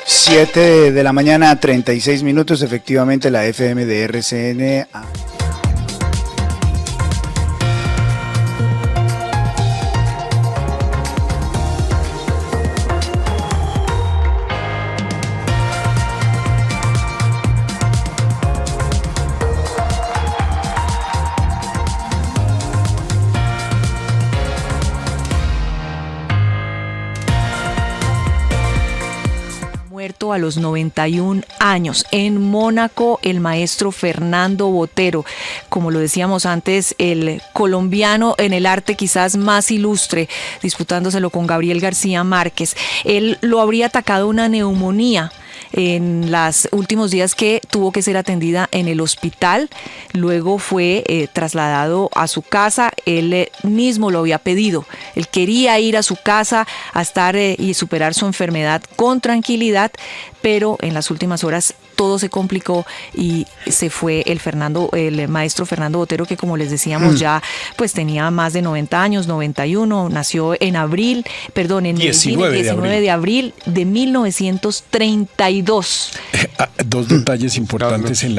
7 de la mañana, 36 minutos, efectivamente la FM de RCN. A los 91 años. En Mónaco, el maestro Fernando Botero, como lo decíamos antes, el colombiano en el arte quizás más ilustre, disputándoselo con Gabriel García Márquez. Él lo habría atacado una neumonía en los últimos días que tuvo que ser atendida en el hospital. Luego fue trasladado a su casa. Él mismo lo había pedido. Él quería ir a su casa a estar y superar su enfermedad con tranquilidad, pero en las últimas horas todo se complicó y se fue el maestro Fernando Botero, que como les decíamos ya pues tenía más de 90 años, 91, nació en 19 de abril de 1932. Dos detalles importantes en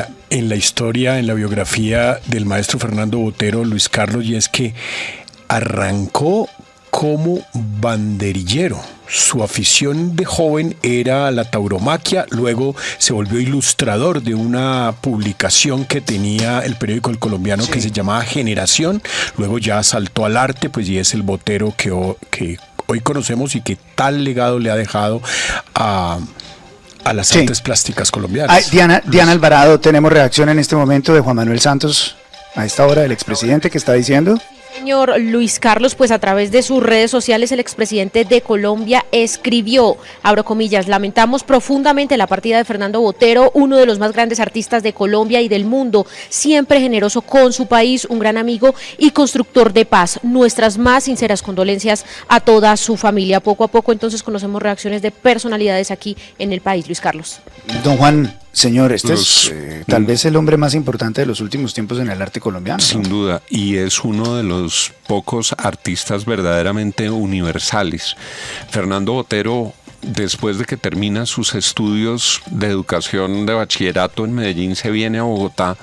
la historia, en la biografía del maestro Fernando Botero, Luis Carlos, y es que arrancó como banderillero. Su afición de joven era la tauromaquia, luego se volvió ilustrador de una publicación que tenía el periódico El Colombiano, que se llamaba Generación, luego ya saltó al arte, pues, y es el Botero que hoy conocemos y que tal legado le ha dejado a las artes plásticas colombianas. Diana Alvarado, tenemos reacción en este momento de Juan Manuel Santos, a esta hora, del expresidente, que está diciendo... Señor Luis Carlos, pues a través de sus redes sociales el expresidente de Colombia escribió, abro comillas, lamentamos profundamente la partida de Fernando Botero, uno de los más grandes artistas de Colombia y del mundo, siempre generoso con su país, un gran amigo y constructor de paz. Nuestras más sinceras condolencias a toda su familia. Poco a poco entonces conocemos reacciones de personalidades aquí en el país, Luis Carlos. Don Juan, señor, este es tal vez el hombre más importante de los últimos tiempos en el arte colombiano, ¿no? Sin duda, y es uno de los pocos artistas verdaderamente universales. Fernando Botero, después de que termina sus estudios de educación de bachillerato en Medellín, se viene a Bogotá,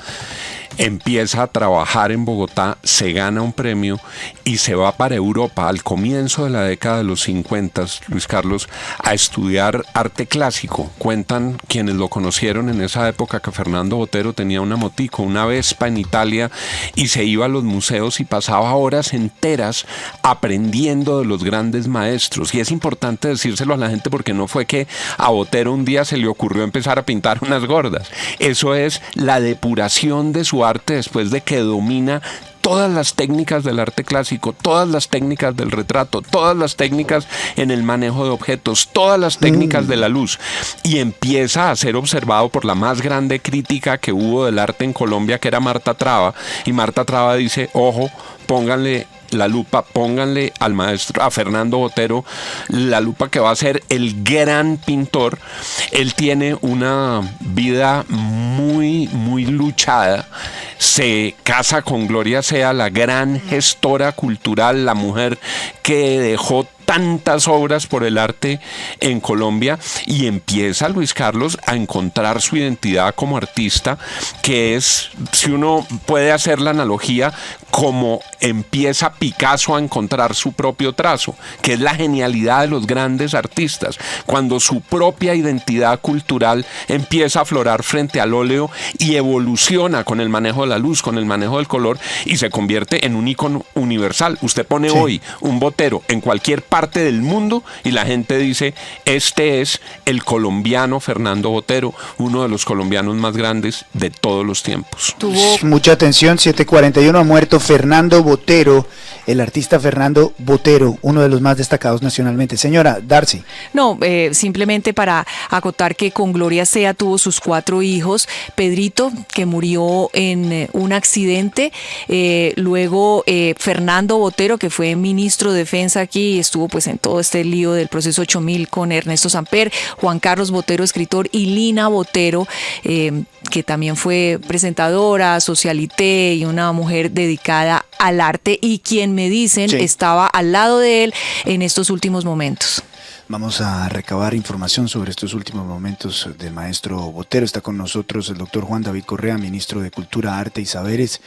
empieza a trabajar en Bogotá, se gana un premio y se va para Europa al comienzo de la década de los 50, Luis Carlos, a estudiar arte clásico. Cuentan quienes lo conocieron en esa época que Fernando Botero tenía una motico, una Vespa en Italia, y se iba a los museos y pasaba horas enteras aprendiendo de los grandes maestros. Y es importante decírselo a la gente porque no fue que a Botero un día se le ocurrió empezar a pintar unas gordas. Eso es la depuración de su arte después de que domina todas las técnicas del arte clásico, todas las técnicas del retrato, todas las técnicas en el manejo de objetos, todas las técnicas de la luz, y empieza a ser observado por la más grande crítica que hubo del arte en Colombia, que era Marta Traba, y Marta Traba dice, ojo, pónganle la lupa, pónganle al maestro, a Fernando Botero, la lupa, que va a ser el gran pintor. Él tiene una vida muy, muy luchada. Se casa con Gloria Sea, la gran gestora cultural, la mujer que dejó tantas obras por el arte en Colombia, y empieza Luis Carlos a encontrar su identidad como artista, que es, si uno puede hacer la analogía, como empieza Picasso a encontrar su propio trazo, que es la genialidad de los grandes artistas, cuando su propia identidad cultural empieza a aflorar frente al óleo y evoluciona con el manejo de la luz, con el manejo del color, y se convierte en un ícono universal. Usted pone hoy un Botero en cualquier parte del mundo y la gente dice, este es el colombiano Fernando Botero, uno de los colombianos más grandes de todos los tiempos. Mucha atención, 7:41, ha muerto Fernando Botero, el artista Fernando Botero, uno de los más destacados nacionalmente. Señora Darcy. No, simplemente para acotar que con Gloria Sea tuvo sus 4 hijos, Pedrito, que murió en un accidente, luego Fernando Botero, que fue ministro de Defensa aquí y estuvo pues en todo este lío del proceso 8000 con Ernesto Samper, Juan Carlos Botero, escritor, y Lina Botero, que también fue presentadora, socialité y una mujer dedicada al arte, y quien me dicen estaba al lado de él en estos últimos momentos. Vamos a recabar información sobre estos últimos momentos del maestro Botero. Está con nosotros el doctor Juan David Correa, ministro de Cultura, Arte y Saberes.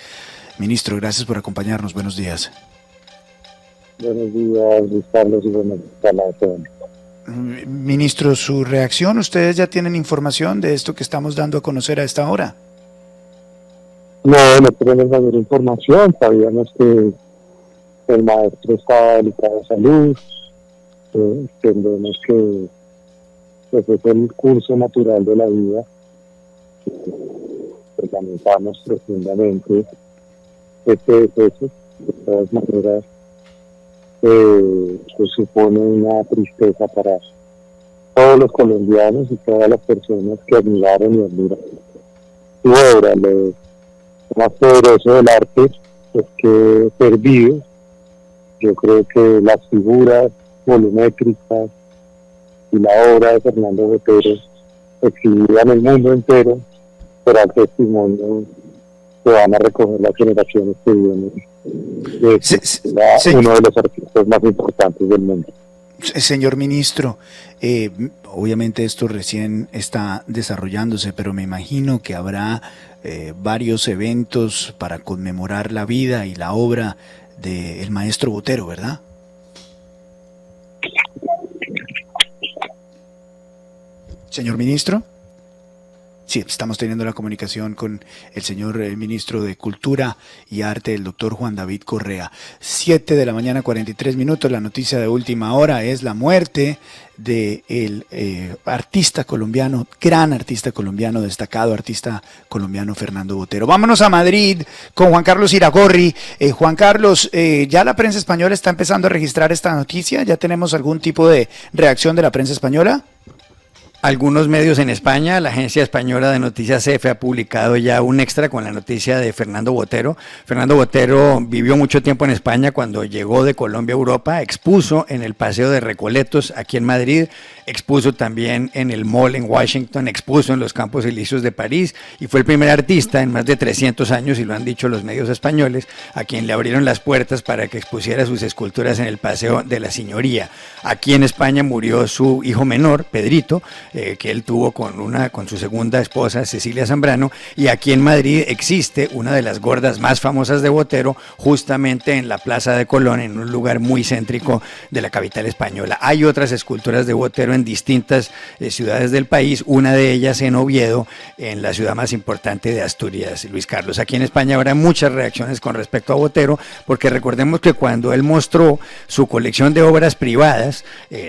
Ministro, gracias por acompañarnos. Buenos días. Buenos días, Luis Carlos, y buenos días a todos. Ministro, su reacción. ¿Ustedes ya tienen información de esto que estamos dando a conocer a esta hora? No tenemos mayor información. Sabíamos que el maestro estaba delicado de salud. Entendemos que pues, es el curso natural de la vida. Pues, lamentamos profundamente este deceso. De todas maneras, pues supone una tristeza para todos los colombianos y todas las personas que admiraron y admiran su obra. Lo más poderoso del arte es que perdido. Yo creo que las figuras volumétricas y la obra de Fernando Botero exhibida en el mundo entero será el testimonio que van a recoger las generaciones que vienen. Uno de los artistas más importantes del mundo. Señor ministro, obviamente esto recién está desarrollándose, pero me imagino que habrá varios eventos para conmemorar la vida y la obra del maestro Botero, ¿verdad? Señor ministro. Sí, estamos teniendo la comunicación con el señor ministro de Cultura y Arte, el doctor Juan David Correa. 7 de la mañana, 43 minutos. La noticia de última hora es la muerte del artista colombiano, gran artista colombiano, destacado artista colombiano Fernando Botero. Vámonos a Madrid con Juan Carlos Iragorri. Juan Carlos, ¿ya la prensa española está empezando a registrar esta noticia? ¿Ya tenemos algún tipo de reacción de la prensa española? Algunos medios en España, la agencia española de noticias EFE ha publicado ya un extra con la noticia de Fernando Botero. Fernando Botero vivió mucho tiempo en España. Cuando llegó de Colombia a Europa, expuso en el Paseo de Recoletos aquí en Madrid, expuso también en el Mall en Washington, expuso en los Campos Elíseos de París y fue el primer artista en más de 300 años, y lo han dicho los medios españoles, a quien le abrieron las puertas para que expusiera sus esculturas en el Paseo de la Signoría. Aquí en España murió su hijo menor, Pedrito, que él tuvo con su segunda esposa, Cecilia Zambrano, y aquí en Madrid existe una de las gordas más famosas de Botero, justamente en la Plaza de Colón, en un lugar muy céntrico de la capital española. Hay otras esculturas de Botero en distintas ciudades del país, una de ellas en Oviedo, en la ciudad más importante de Asturias, Luis Carlos. Aquí en España habrá muchas reacciones con respecto a Botero, porque recordemos que cuando él mostró su colección de obras privadas,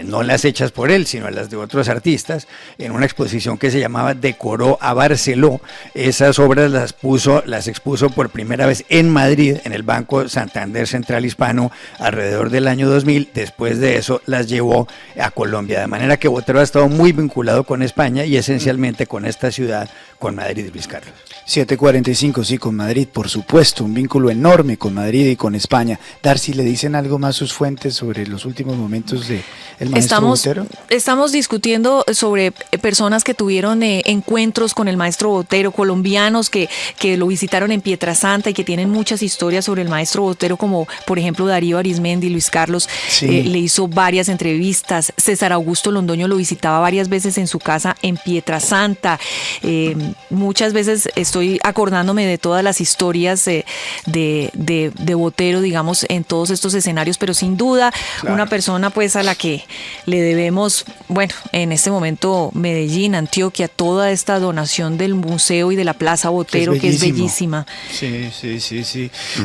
no las hechas por él, sino las de otros artistas, en una exposición que se llamaba Decoró a Barceló, esas obras las expuso por primera vez en Madrid, en el Banco Santander Central Hispano, alrededor del año 2000. Después de eso las llevó a Colombia, de manera que Botero ha estado muy vinculado con España y esencialmente con esta ciudad, con Madrid, Luis Carlos. 7:45, sí, con Madrid, por supuesto, un vínculo enorme con Madrid y con España. Darcy, ¿le dicen algo más sus fuentes sobre los últimos momentos de el maestro Botero? Estamos discutiendo sobre personas que tuvieron encuentros con el maestro Botero, colombianos que lo visitaron en Pietrasanta y que tienen muchas historias sobre el maestro Botero, como por ejemplo Darío Arizmendi, Luis Carlos, sí. Le hizo varias entrevistas. César Augusto Londoño lo visitaba varias veces en su casa en Pietrasanta. Muchas veces estoy acordándome de todas las historias de Botero, digamos, en todos estos escenarios, pero sin duda, claro, una persona pues a la que le debemos, bueno, en este momento Medellín, Antioquia, toda esta donación del museo y de la Plaza Botero, que es bellísima. Sí.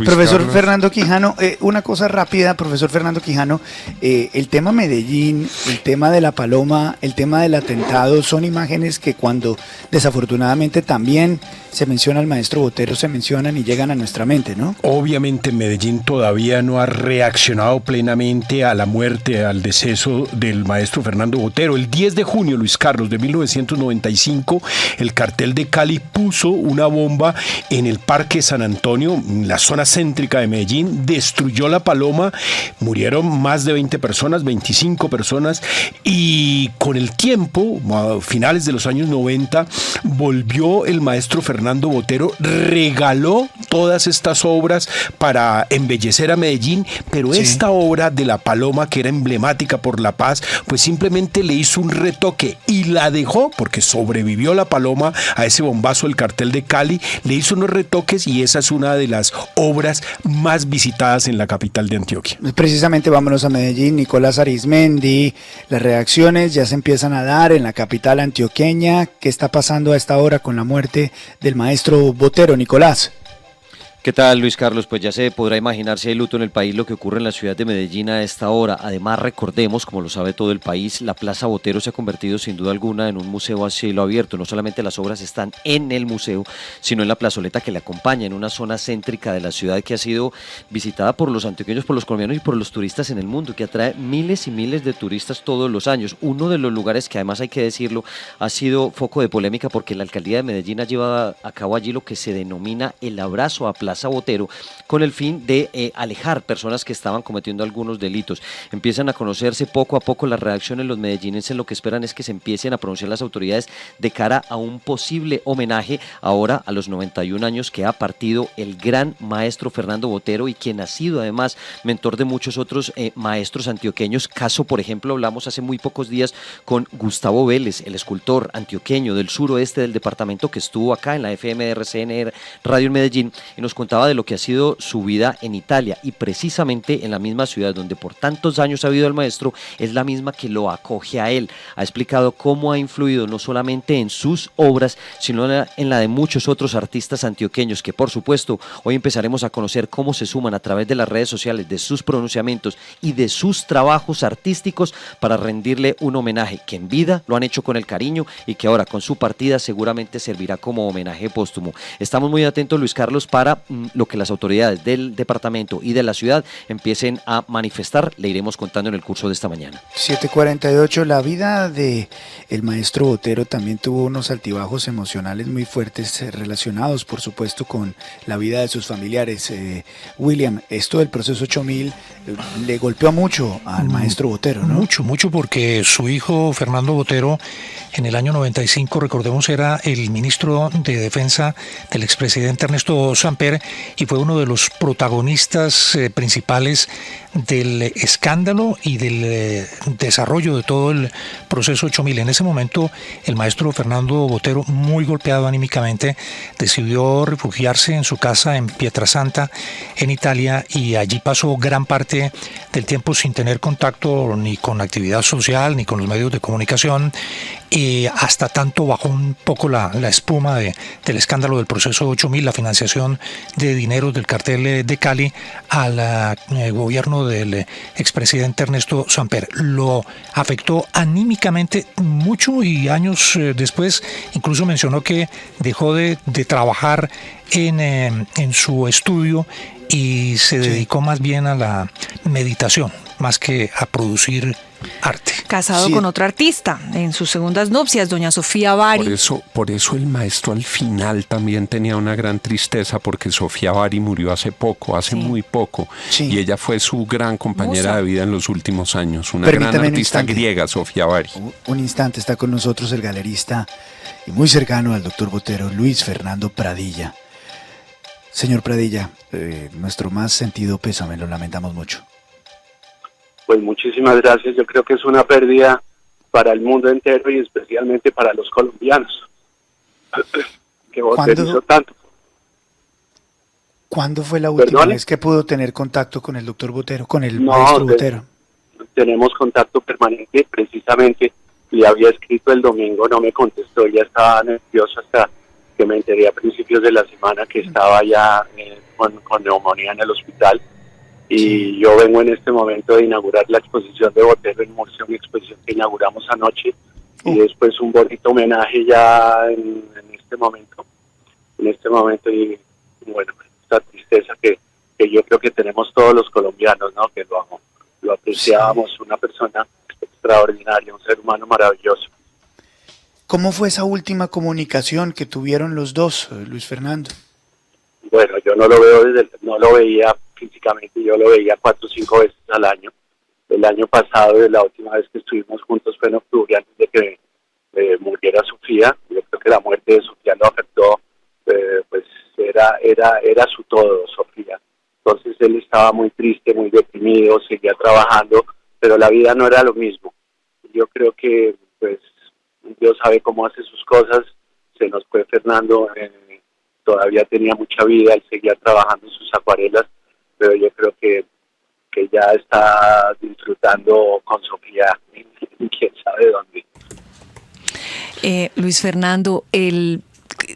Profesor Carlos. Fernando Quijano, una cosa rápida, profesor Fernando Quijano, el tema Medellín, el tema de la Paloma, el tema del atentado, son imágenes que cuando desafortunadamente también se menciona al maestro Botero, se mencionan y llegan a nuestra mente, ¿no? Obviamente Medellín todavía no ha reaccionado plenamente a la muerte, al deceso del maestro Fernando Botero. El 10 de junio, Luis Carlos, de 1995, el cartel de Cali puso una bomba en el Parque San Antonio, en la zona céntrica de Medellín, destruyó la Paloma, murieron más de 20 personas, 25 personas, y con el tiempo, a finales de los años 90, volvió el maestro Fernando Fernando Botero regaló todas estas obras para embellecer a Medellín, pero esta obra de la paloma, que era emblemática por la paz, pues simplemente le hizo un retoque y la dejó, porque sobrevivió la paloma a ese bombazo del cartel de Cali, le hizo unos retoques y esa es una de las obras más visitadas en la capital de Antioquia. Precisamente vámonos a Medellín. Nicolás Arizmendi, las reacciones ya se empiezan a dar en la capital antioqueña. ¿Qué está pasando a esta hora con la muerte del maestro Botero, Nicolás? ¿Qué tal, Luis Carlos? Pues ya se podrá imaginar si hay luto en el país lo que ocurre en la ciudad de Medellín a esta hora. Además, recordemos, como lo sabe todo el país, la Plaza Botero se ha convertido sin duda alguna en un museo a cielo abierto. No solamente las obras están en el museo, sino en la plazoleta que le acompaña, en una zona céntrica de la ciudad que ha sido visitada por los antioqueños, por los colombianos y por los turistas en el mundo, que atrae miles y miles de turistas todos los años. Uno de los lugares que, además hay que decirlo, ha sido foco de polémica porque la alcaldía de Medellín ha llevado a cabo allí lo que se denomina el abrazo a Plaza Botero, con el fin de alejar personas que estaban cometiendo algunos delitos. Empiezan a conocerse poco a poco las reacciones. Los medellinenses lo que esperan es que se empiecen a pronunciar las autoridades de cara a un posible homenaje ahora a los 91 años que ha partido el gran maestro Fernando Botero, y quien ha sido además mentor de muchos otros maestros antioqueños. Caso, por ejemplo, hablamos hace muy pocos días con Gustavo Vélez, el escultor antioqueño del suroeste del departamento, que estuvo acá en la FM de RCN Radio en Medellín, y nos contaba de lo que ha sido su vida en Italia, y precisamente en la misma ciudad donde por tantos años ha vivido el maestro, es la misma que lo acoge a él. Ha explicado cómo ha influido no solamente en sus obras, sino en la de muchos otros artistas antioqueños, que por supuesto hoy empezaremos a conocer cómo se suman a través de las redes sociales, de sus pronunciamientos y de sus trabajos artísticos para rendirle un homenaje que en vida lo han hecho con el cariño y que ahora con su partida seguramente servirá como homenaje póstumo. Estamos muy atentos, Luis Carlos, para lo que las autoridades del departamento y de la ciudad empiecen a manifestar. Le iremos contando en el curso de esta mañana. 7:48. La vida de el maestro Botero también tuvo unos altibajos emocionales muy fuertes, relacionados por supuesto con la vida de sus familiares. William, esto del proceso 8000 le golpeó mucho al maestro Botero, ¿no? Mucho, porque su hijo Fernando Botero en el año 95, recordemos, era el ministro de Defensa del expresidente Ernesto Samper, y fue uno de los protagonistas principales del escándalo y del desarrollo de todo el proceso 8000. En ese momento, el maestro Fernando Botero, muy golpeado anímicamente, decidió refugiarse en su casa en Pietrasanta, en Italia, y allí pasó gran parte del tiempo sin tener contacto ni con actividad social ni con los medios de comunicación, y hasta tanto bajó un poco la espuma del escándalo del proceso 8000, la financiación de dineros del cartel de Cali al gobierno del expresidente Ernesto Samper. Lo afectó anímicamente mucho, y años después incluso mencionó que dejó de trabajar en su estudio y se dedicó más bien a la meditación, más que a producir arte. Casado con otra artista en sus segundas nupcias, doña Sofía Bari. Por eso el maestro al final también tenía una gran tristeza, porque Sofía Bari murió hace muy poco, y ella fue su gran compañera de vida en los últimos años, una gran artista griega, Sofía Bari. Un instante, está con nosotros el galerista y muy cercano al doctor Botero, Luis Fernando Pradilla. Señor Pradilla, nuestro más sentido pésame, lo lamentamos mucho. Pues muchísimas gracias. Yo creo que es una pérdida para el mundo entero y especialmente para los colombianos, que Botero hizo tanto. ¿Cuándo fue la última vez que pudo tener contacto con el doctor Botero, con el maestro Botero? Tenemos contacto permanente. Precisamente le había escrito el domingo, no me contestó, ya estaba nervioso hasta que me enteré a principios de la semana que estaba ya con neumonía en el hospital. Y yo vengo en este momento de inaugurar la exposición de Botero en Murcia, una exposición que inauguramos anoche, y después un bonito homenaje ya en este momento, y bueno, esta tristeza que yo creo que tenemos todos los colombianos, ¿no? Que lo apreciábamos, una persona extraordinaria, un ser humano maravilloso. ¿Cómo fue esa última comunicación que tuvieron los dos, Luis Fernando? Bueno, yo no lo veía físicamente, yo lo veía 4 o 5 veces al año. El año pasado, la última vez que estuvimos juntos fue en octubre, antes de que muriera Sofía. Yo creo que la muerte de Sofía lo afectó era su todo, Sofía. Entonces él estaba muy triste, muy deprimido, seguía trabajando, pero la vida no era lo mismo. Yo creo que pues Dios sabe cómo hace sus cosas. Se nos fue Fernando, todavía tenía mucha vida, él seguía trabajando en sus acuarelas, pero yo creo que ya está disfrutando con Sofía, quién sabe dónde. Luis Fernando,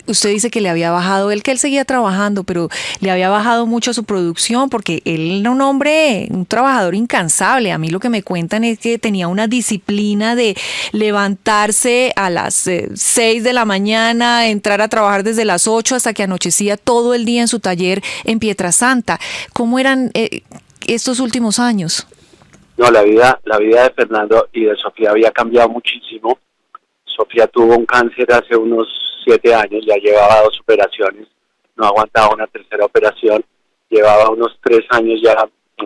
usted dice que le había bajado, que él seguía trabajando, pero le había bajado mucho su producción porque él era un hombre, un trabajador incansable. A mí lo que me cuentan es que tenía una disciplina de levantarse a las 6 de la mañana, entrar a trabajar desde las 8 hasta que anochecía todo el día en su taller en Pietrasanta. ¿Cómo eran estos últimos años? No, la vida de Fernando y de Sofía había cambiado muchísimo. Sofía tuvo un cáncer hace unos 7 años, ya llevaba 2 operaciones, no aguantaba una tercera operación, llevaba unos 3 años ya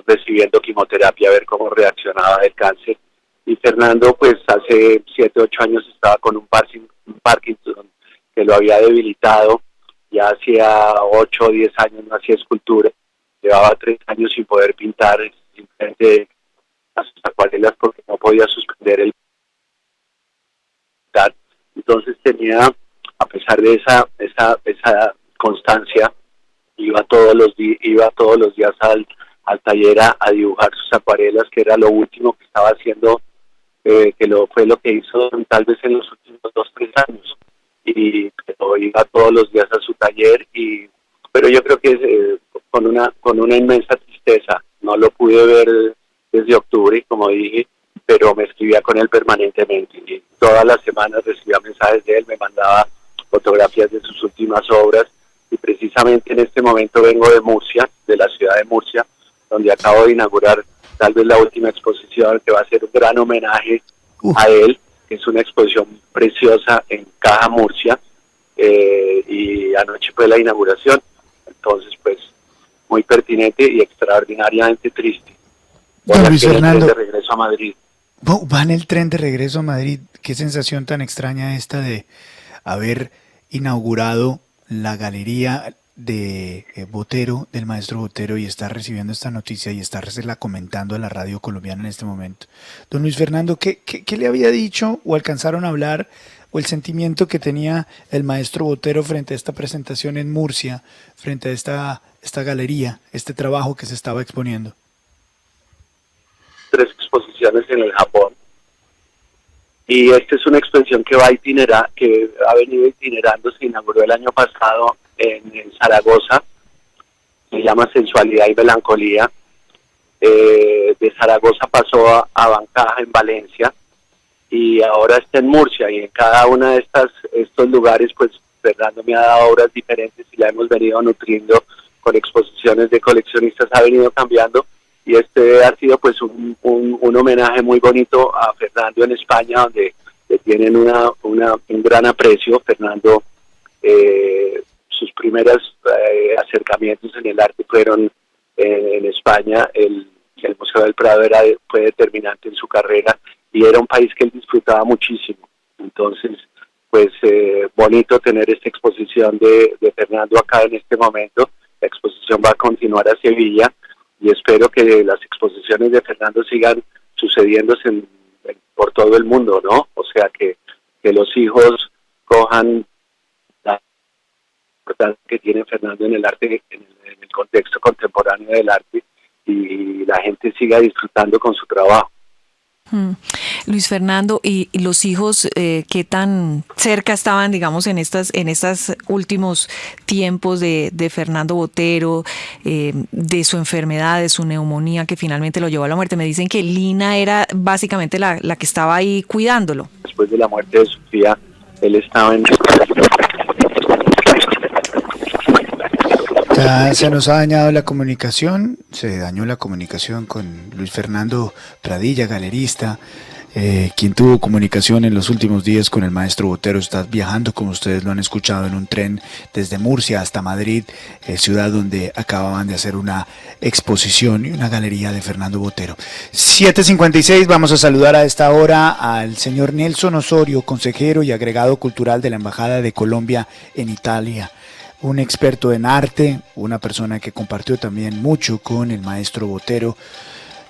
recibiendo quimioterapia a ver cómo reaccionaba del cáncer. Y Fernando pues hace 7, 8 años estaba con un Parkinson que lo había debilitado, ya hacía 8 o 10 años no hacía escultura, llevaba 3 años sin poder pintar, simplemente a sus acuarelas porque no podía suspender el. Entonces tenía, a pesar de esa constancia, iba todos los días al taller a dibujar sus acuarelas, que era lo último que estaba haciendo, fue lo que hizo tal vez en los últimos 2-3 años, pero iba todos los días a su taller, pero yo creo que con una inmensa tristeza. No lo pude ver desde octubre, como dije, pero me escribía con él permanentemente y todas las semanas recibía mensajes de él, me mandaba fotografías de sus últimas obras, y precisamente en este momento vengo de Murcia, de la ciudad de Murcia, donde acabo de inaugurar tal vez la última exposición, que va a ser un gran homenaje a él, que es una exposición preciosa en Caja Murcia, y anoche fue la inauguración. Entonces pues muy pertinente y extraordinariamente triste. Don Luis Fernando, de regreso a Madrid. Va en el tren de regreso a Madrid. Qué sensación tan extraña esta de haber inaugurado la galería de Botero, del maestro Botero, y estar recibiendo esta noticia y estársela comentando a la radio colombiana en este momento. Don Luis Fernando, ¿qué le había dicho o alcanzaron a hablar, o el sentimiento que tenía el maestro Botero frente a esta presentación en Murcia, frente a esta galería, este trabajo que se estaba exponiendo? 3 exposiciones en el Japón, y esta es una exposición que que ha venido itinerando. Se inauguró el año pasado en Zaragoza, se llama Sensualidad y Melancolía. De Zaragoza pasó a Bancaja en Valencia, y ahora está en Murcia, y en cada una de estos lugares pues Fernando me ha dado obras diferentes y la hemos venido nutriendo con exposiciones de coleccionistas, ha venido cambiando. Y este ha sido pues un homenaje muy bonito a Fernando en España, donde le tienen un gran aprecio. Fernando, sus primeros acercamientos en el arte fueron en España. El Museo del Prado fue determinante en su carrera, y era un país que él disfrutaba muchísimo. Entonces, pues bonito tener esta exposición de Fernando acá en este momento. La exposición va a continuar a Sevilla, y espero que las exposiciones de Fernando sigan sucediéndose por todo el mundo, ¿no? O sea, que los hijos cojan la importancia que tiene Fernando en el arte, en el contexto contemporáneo del arte, y la gente siga disfrutando con su trabajo. Luis Fernando, ¿y los hijos qué tan cerca estaban, digamos, en estos últimos tiempos de Fernando Botero, de su enfermedad, de su neumonía que finalmente lo llevó a la muerte? Me dicen que Lina era básicamente la que estaba ahí cuidándolo. Después de la muerte de Sofía, él estaba en... Ya se nos ha dañado la comunicación, se dañó la comunicación con Luis Fernando Pradilla, galerista, quien tuvo comunicación en los últimos días con el maestro Botero. Está viajando, como ustedes lo han escuchado, en un tren desde Murcia hasta Madrid, ciudad donde acababan de hacer una exposición y una galería de Fernando Botero. 7:56, vamos a saludar a esta hora al señor Nelson Osorio, consejero y agregado cultural de la Embajada de Colombia en Italia. un experto en arte, una persona que compartió también mucho con el maestro Botero.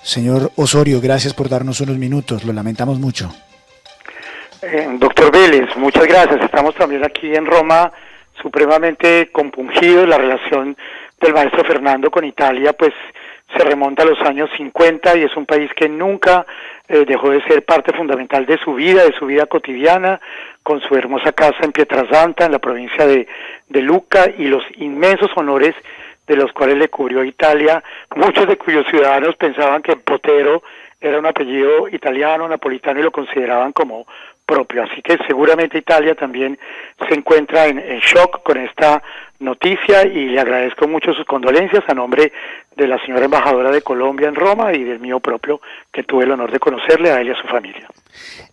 Señor Osorio, gracias por darnos unos minutos, lo lamentamos mucho. Doctor Vélez, muchas gracias. Estamos también aquí en Roma supremamente compungidos. La relación del maestro Fernando con Italia pues se remonta a los años 50 y es un país que nunca dejó de ser parte fundamental de su vida cotidiana, con su hermosa casa en Pietrasanta, en la provincia de Lucca, y los inmensos honores de los cuales le cubrió Italia, muchos de cuyos ciudadanos pensaban que Botero era un apellido italiano, napolitano, y lo consideraban como propio. Así que seguramente Italia también se encuentra en shock con esta noticia, y le agradezco mucho sus condolencias a nombre de la señora embajadora de Colombia en Roma y del mío propio, que tuve el honor de conocerle a él y a su familia.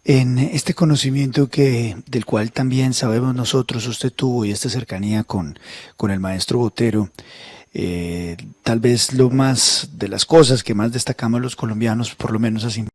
En este conocimiento del cual también sabemos nosotros, usted tuvo, y esta cercanía con el maestro Botero, tal vez lo más de las cosas que más destacamos los colombianos, por lo menos así